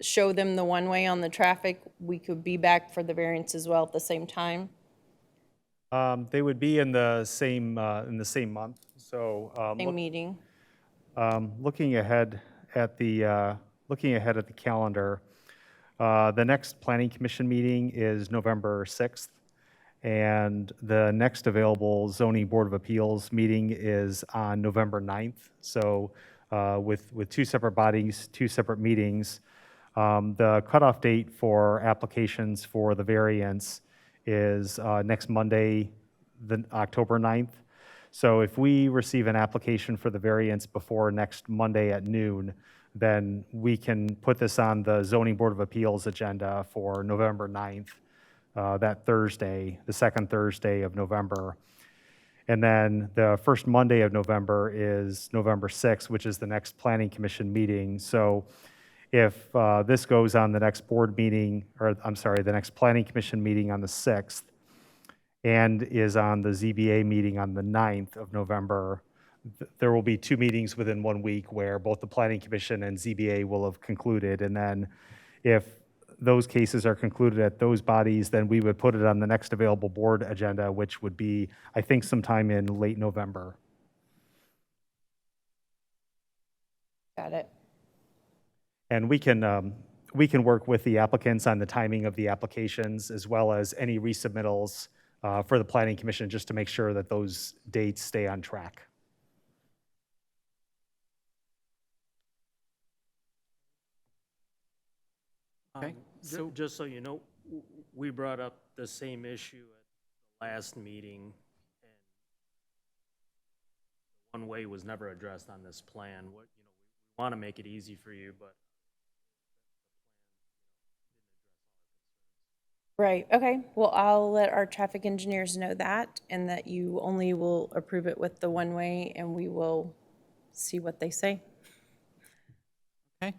show them the one-way on the traffic, we could be back for the variance as well at the same time?
They would be in the same month, so.
Same meeting?
Looking ahead at the calendar, the next Planning Commission meeting is November 6th, and the next available Zoning Board of Appeals meeting is on November 9th. So with two separate bodies, two separate meetings, the cutoff date for applications for the variance is next Monday, the October 9th. So if we receive an application for the variance before next Monday at noon, then we can put this on the Zoning Board of Appeals agenda for November 9th, that Thursday, the second Thursday of November. And then the first Monday of November is November 6th, which is the next Planning Commission meeting. So if this goes on the next board meeting, or I'm sorry, the next Planning Commission meeting on the 6th, and is on the ZBA meeting on the 9th of November, there will be two meetings within 1 week where both the Planning Commission and ZBA will have concluded. And then if those cases are concluded at those bodies, then we would put it on the next available board agenda, which would be, I think, sometime in late November.
Got it.
And we can work with the applicants on the timing of the applications as well as any resubmittals for the Planning Commission, just to make sure that those dates stay on track.
Okay, so-
Just so you know, we brought up the same issue at the last meeting, and one-way was never addressed on this plan. We want to make it easy for you, but
Right, okay. Well, I'll let our traffic engineers know that, and that you only will approve it with the one-way, and we will see what they say.
Okay.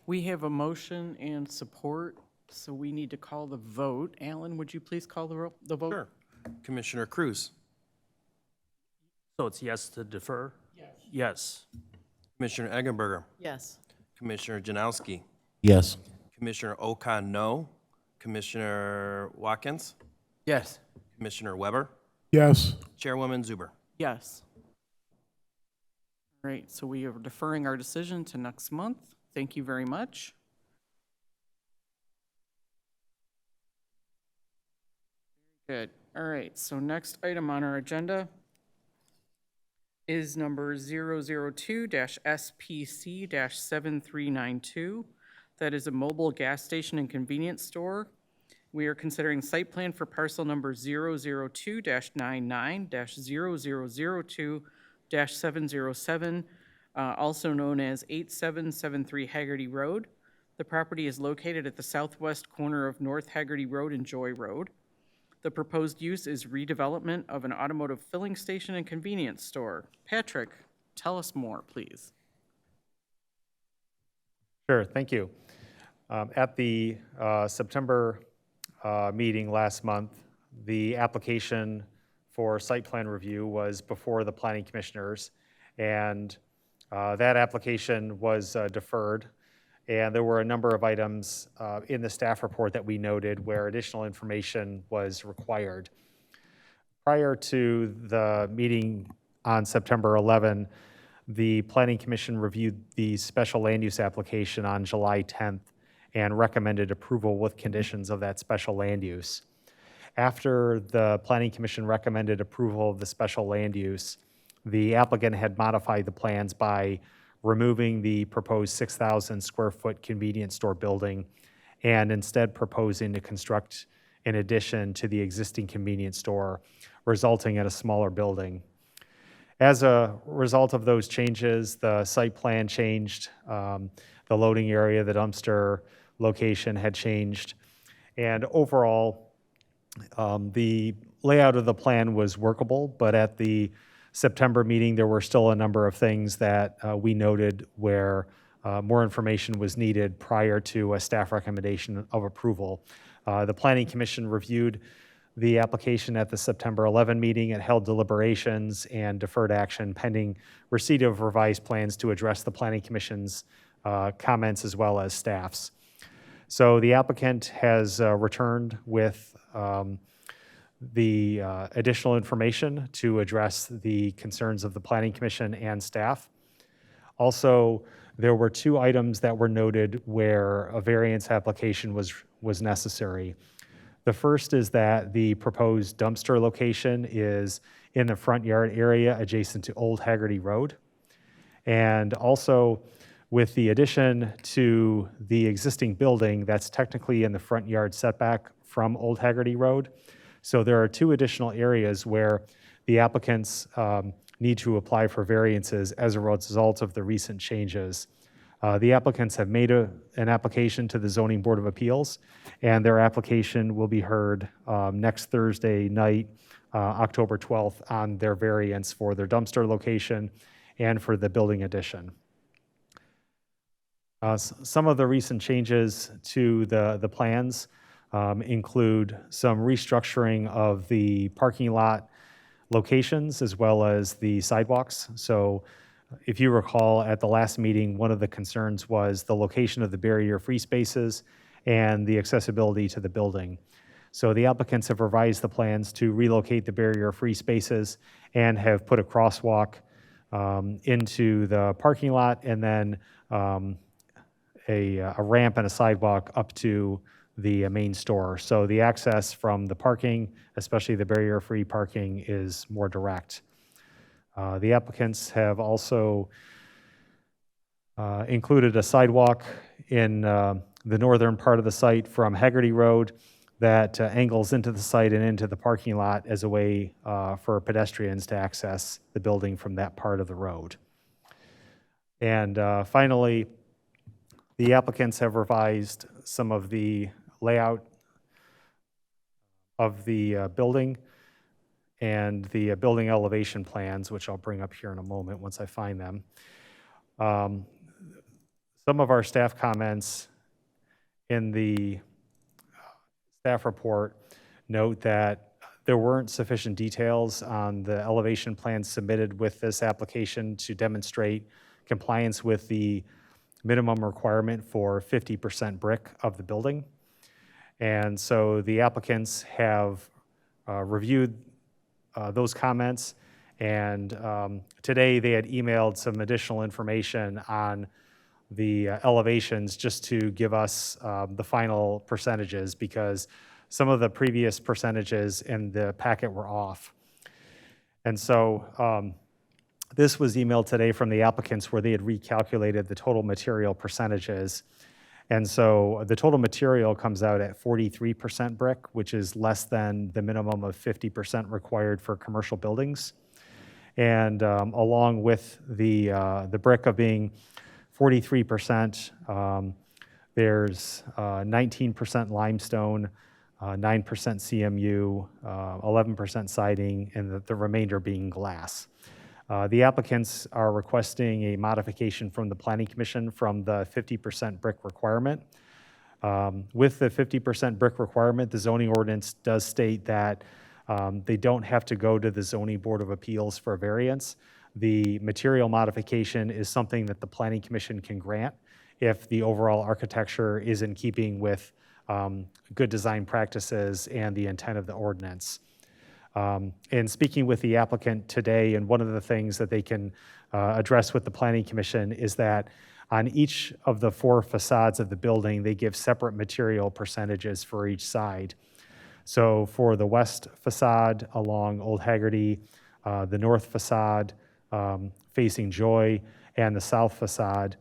We have a motion and support, so we need to call the vote. Alan, would you please call the vote?
Sure. Commissioner Cruz,
so it's yes to defer? Yes.
Commissioner Eggenberger,
Yes.
Commissioner Janowski,
Yes.
Commissioner Okan, no. Commissioner Watkins,
Yes.
Commissioner Weber,
Yes.
Chairwoman Zuber.
Yes. All right, so we are deferring our decision to next month. Thank you very much. Good. All right, so next item on our agenda is number 002-SPC-7392. That is a mobile gas station and convenience store. We are considering site plan for parcel number 002-99-0002-707, also known as 8773 Haggerty Road. The property is located at the southwest corner of North Haggerty Road and Joy Road. The proposed use is redevelopment of an automotive filling station and convenience store. Patrick, tell us more, please.
Sure, thank you. At the September meeting last month, the application for site plan review was before the planning commissioners, and that application was deferred. And there were a number of items in the staff report that we noted where additional information was required. Prior to the meeting on September 11, the Planning Commission reviewed the special land use application on July 10th and recommended approval with conditions of that special land use. After the Planning Commission recommended approval of the special land use, the applicant had modified the plans by removing the proposed 6,000 square foot convenience store building and instead proposing to construct an addition to the existing convenience store, resulting in a smaller building. As a result of those changes, the site plan changed, the loading area, the dumpster location had changed, and overall, the layout of the plan was workable, but at the September meeting, there were still a number of things that we noted where more information was needed prior to a staff recommendation of approval. The Planning Commission reviewed the application at the September 11 meeting. It held deliberations and deferred action pending receipt of revised plans to address the Planning Commission's comments as well as staff's. So the applicant has returned with the additional information to address the concerns of the Planning Commission and staff. Also, there were 2 items that were noted where a variance application was necessary. The first is that the proposed dumpster location is in the front yard area adjacent to Old Haggerty Road. And also, with the addition to the existing building, that's technically in the front yard setback from Old Haggerty Road. So there are 2 additional areas where the applicants need to apply for variances as a result of the recent changes. The applicants have made an application to the Zoning Board of Appeals, and their application will be heard next Thursday night, October 12th, on their variance for their dumpster location and for the building addition. Some of the recent changes to the plans include some restructuring of the parking lot locations as well as the sidewalks. So if you recall, at the last meeting, one of the concerns was the location of the barrier-free spaces and the accessibility to the building. So the applicants have revised the plans to relocate the barrier-free spaces and have put a crosswalk into the parking lot, and then a ramp and a sidewalk up to the main store. So the access from the parking, especially the barrier-free parking, is more direct. The applicants have also included a sidewalk in the northern part of the site from Haggerty Road that angles into the site and into the parking lot as a way for pedestrians to access the building from that part of the road. And finally, the applicants have revised some of the layout of the building and the building elevation plans, which I'll bring up here in a moment once I find them. Some of our staff comments in the staff report note that there weren't sufficient details on the elevation plans submitted with this application to demonstrate compliance with the minimum requirement for 50% brick of the building. And so the applicants have reviewed those comments, and today they had emailed some additional information on the elevations just to give us the final percentages, because some of the previous percentages in the packet were off. And so this was emailed today from the applicants where they had recalculated the total material percentages. And so the total material comes out at 43% brick, which is less than the minimum of 50% required for commercial buildings. And along with the brick of being 43%, there's 19% limestone, 9% CMU, 11% siding, and the remainder being glass. The applicants are requesting a modification from the Planning Commission from the 50% brick requirement. With the 50% brick requirement, the zoning ordinance does state that they don't have to go to the Zoning Board of Appeals for a variance. The material modification is something that the Planning Commission can grant if the overall architecture is in keeping with good design practices and the intent of the ordinance. And speaking with the applicant today, and one of the things that they can address with the Planning Commission is that on each of the 4 facades of the building, they give separate material percentages for each side. So for the west facade along Old Haggerty, the north facade facing Joy, and the south facade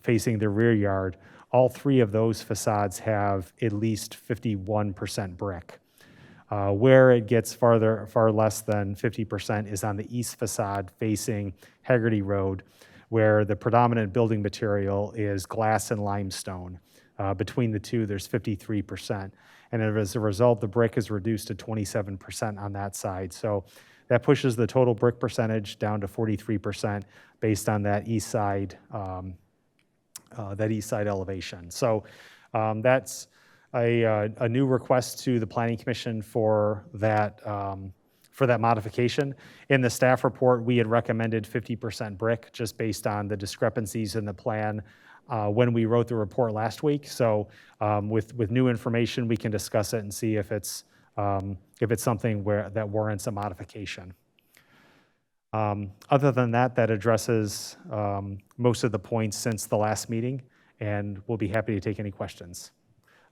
facing the rear yard, all 3 of those facades have at least 51% brick. Where it gets far less than 50% is on the east facade facing Haggerty Road, where the predominant building material is glass and limestone. Between the two, there's 53%. And as a result, the brick is reduced to 27% on that side. So that pushes the total brick percentage down to 43% based on that east side elevation. So that's a new request to the Planning Commission for that modification. In the staff report, we had recommended 50% brick just based on the discrepancies in the plan when we wrote the report last week. So with new information, we can discuss it and see if it's something that warrants a modification. Other than that, that addresses most of the points since the last meeting, and we'll be happy to take any questions.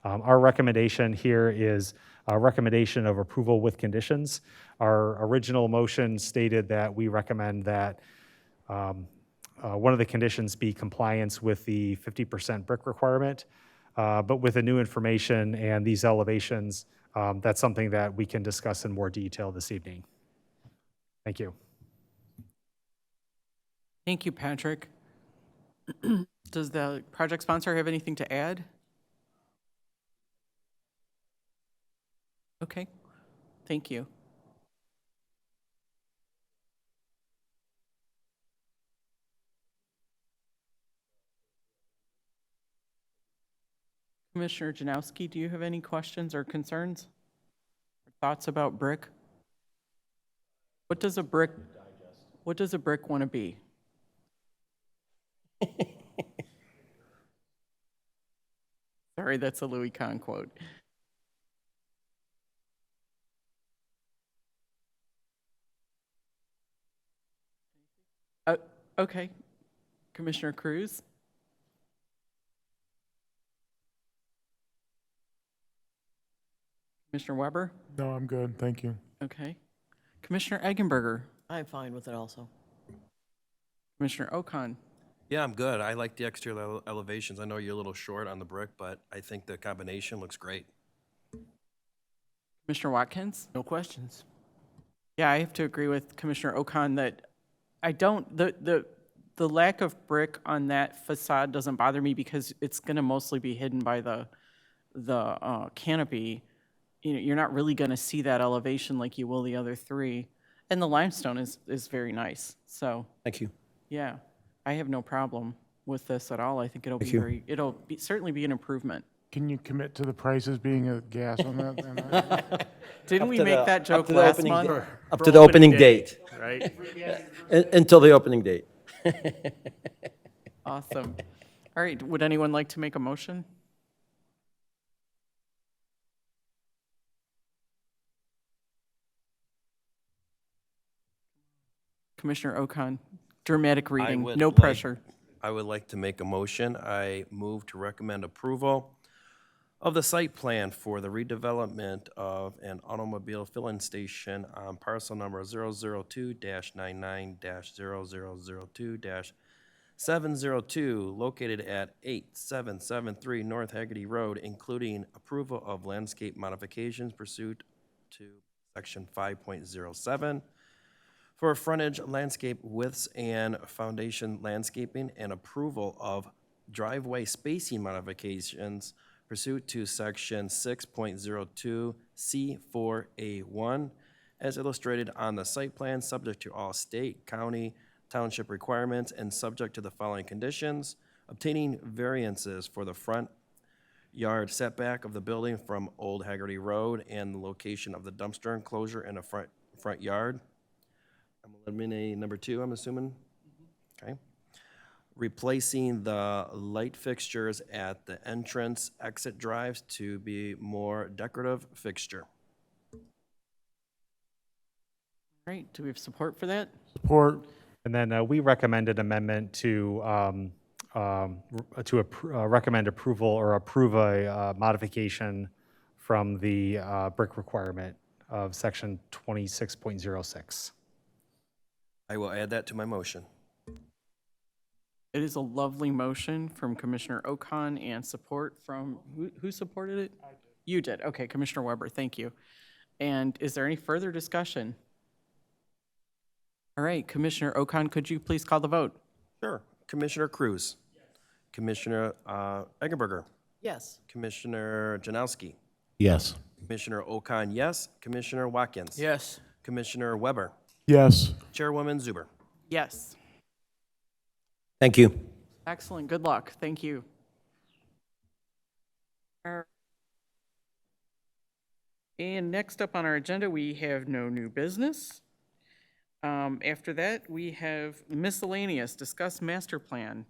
Our recommendation here is a recommendation of approval with conditions. Our original motion stated that we recommend that one of the conditions be compliance with the 50% brick requirement, but with the new information and these elevations, that's something that we can discuss in more detail this evening. Thank you.
Thank you, Patrick. Does the project sponsor have anything to add? Okay, thank you. Commissioner Janowski, do you have any questions or concerns? Or thoughts about brick? What does a brick want to be? Sorry, that's a Louis Kahn quote. Okay. Commissioner Cruz? Commissioner Weber?
No, I'm good, thank you.
Okay. Commissioner Eggenberger?
I'm fine with it also.
Commissioner Okan?
Yeah, I'm good. I like the exterior elevations. I know you're a little short on the brick, but I think the combination looks great.
Commissioner Watkins?
No questions.
Yeah, I have to agree with Commissioner Okan that I don't, the lack of brick on that facade doesn't bother me because it's gonna mostly be hidden by the canopy. You know, you're not really gonna see that elevation like you will the other three. And the limestone is very nice, so,
Thank you.
yeah. I have no problem with this at all. I think it'll be
you.
certainly be an improvement.
Can you commit to the prices being a gas on that? then?
Didn't we
to
make
the-
that
up
joke
to the
last
opening
month?
day. Up to the opening date,
Right?
until the opening date.
Awesome. All right, would anyone like to make a motion? Commissioner Okan, dramatic reading,
would
no
like-
pressure.
I would like to make a motion. I move to recommend approval of the site plan for the redevelopment of an automobile filling station on parcel number 002-99-0002-702, located at 8773 North Haggerty Road, including approval of landscape modifications pursuant to section 5.07 for frontage, landscape widths, and foundation landscaping, and approval of driveway spacing modifications pursuant to section 6.02 C4A1, as illustrated on the site plan, subject to all state, county, township requirements, and subject to the following conditions: obtaining variances for the front yard setback of the building from Old Haggerty Road and the location of the dumpster enclosure in a front yard. I'm eliminating number 2, I'm assuming? Okay. Replacing the light fixtures at the entrance exit drives to be more decorative fixture.
All right, do we have support for that?
Support.
And then we recommend an amendment to recommend approval or approve a modification from the brick requirement of section 26.06.
I will add that to my motion.
It is a lovely motion from Commissioner Okan and support from, who supported it? I did. You did, okay, Commissioner Weber, thank you. And is there any further discussion? All right, Commissioner Okan, could you please call the vote?
Sure. Commissioner Cruz. Yes. Commissioner Eggenberger.
Yes.
Commissioner Janowski.
Yes.
Commissioner Okan, yes. Commissioner Watkins.
Yes.
Commissioner Weber.
Yes.
Chairwoman Zuber.
Yes.
Thank you.
Excellent. Good luck. Thank you. And next up on our agenda, we have no new business. After that, we have miscellaneous, discuss master plan.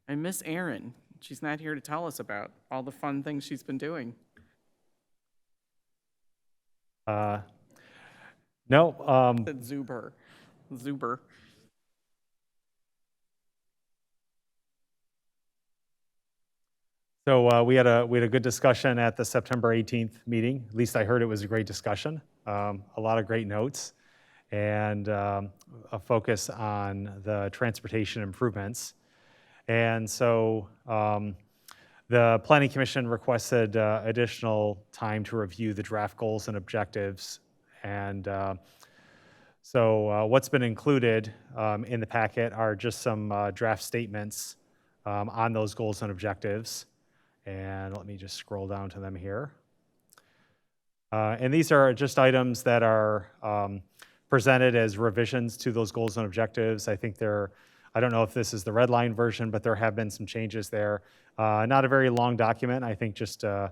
And Miss Erin, she's not here to tell us about all the fun things she's been doing.
No,
Said Zuber. Zuber.
so we had a good discussion at the September 18th meeting. At least I heard it was a great discussion. A lot of great notes and a focus on the transportation improvements. And so the Planning Commission requested additional time to review the draft goals and objectives. And so what's been included in the packet are just some draft statements on those goals and objectives. And let me just scroll down to them here. And these are just items that are presented as revisions to those goals and objectives. I think I don't know if this is the red line version, but there have been some changes there. Not a very long document, I think just a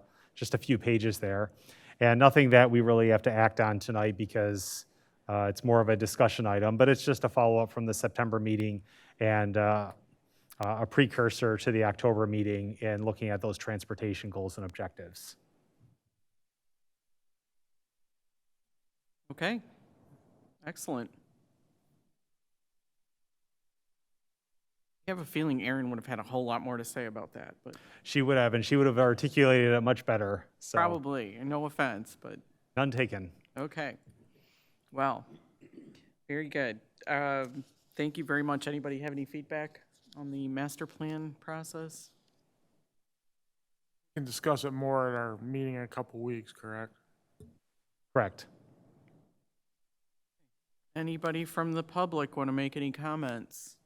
few pages there. And nothing that we really have to act on tonight because it's more of a discussion item, but it's just a follow-up from the September meeting and a precursor to the October meeting in looking at those transportation goals and objectives.
Okay. Excellent. I have a feeling Erin would have had a whole lot more to say about that, but
She would have, and she would have articulated it much better. So,
probably, and no offense, but
none taken.
okay. Well, very good. Thank you very much. Anybody have any feedback on the master plan process?
We can discuss it more at our meeting in a couple weeks, correct?
Correct.
Anybody from the public want to make any comments?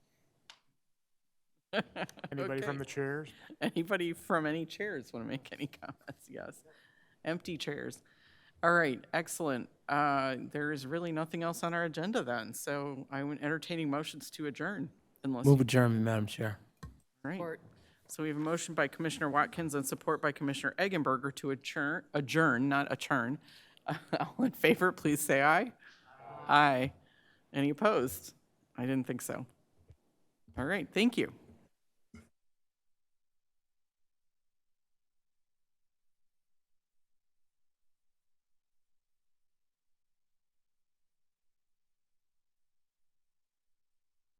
Anybody from
Okay.
the chairs?
Anybody from any chairs want to make any comments? Yes. Empty chairs. All right, excellent. There is really nothing else on our agenda then, so I'm entertaining motions to adjourn unless.
Move adjournment, Madam Chair.
All right. So we have a motion by Commissioner Watkins and support by Commissioner Eggenberger to adjourn, not adjourn. All in favor, please say aye. Aye. Any opposed? I didn't think so. All right, thank you.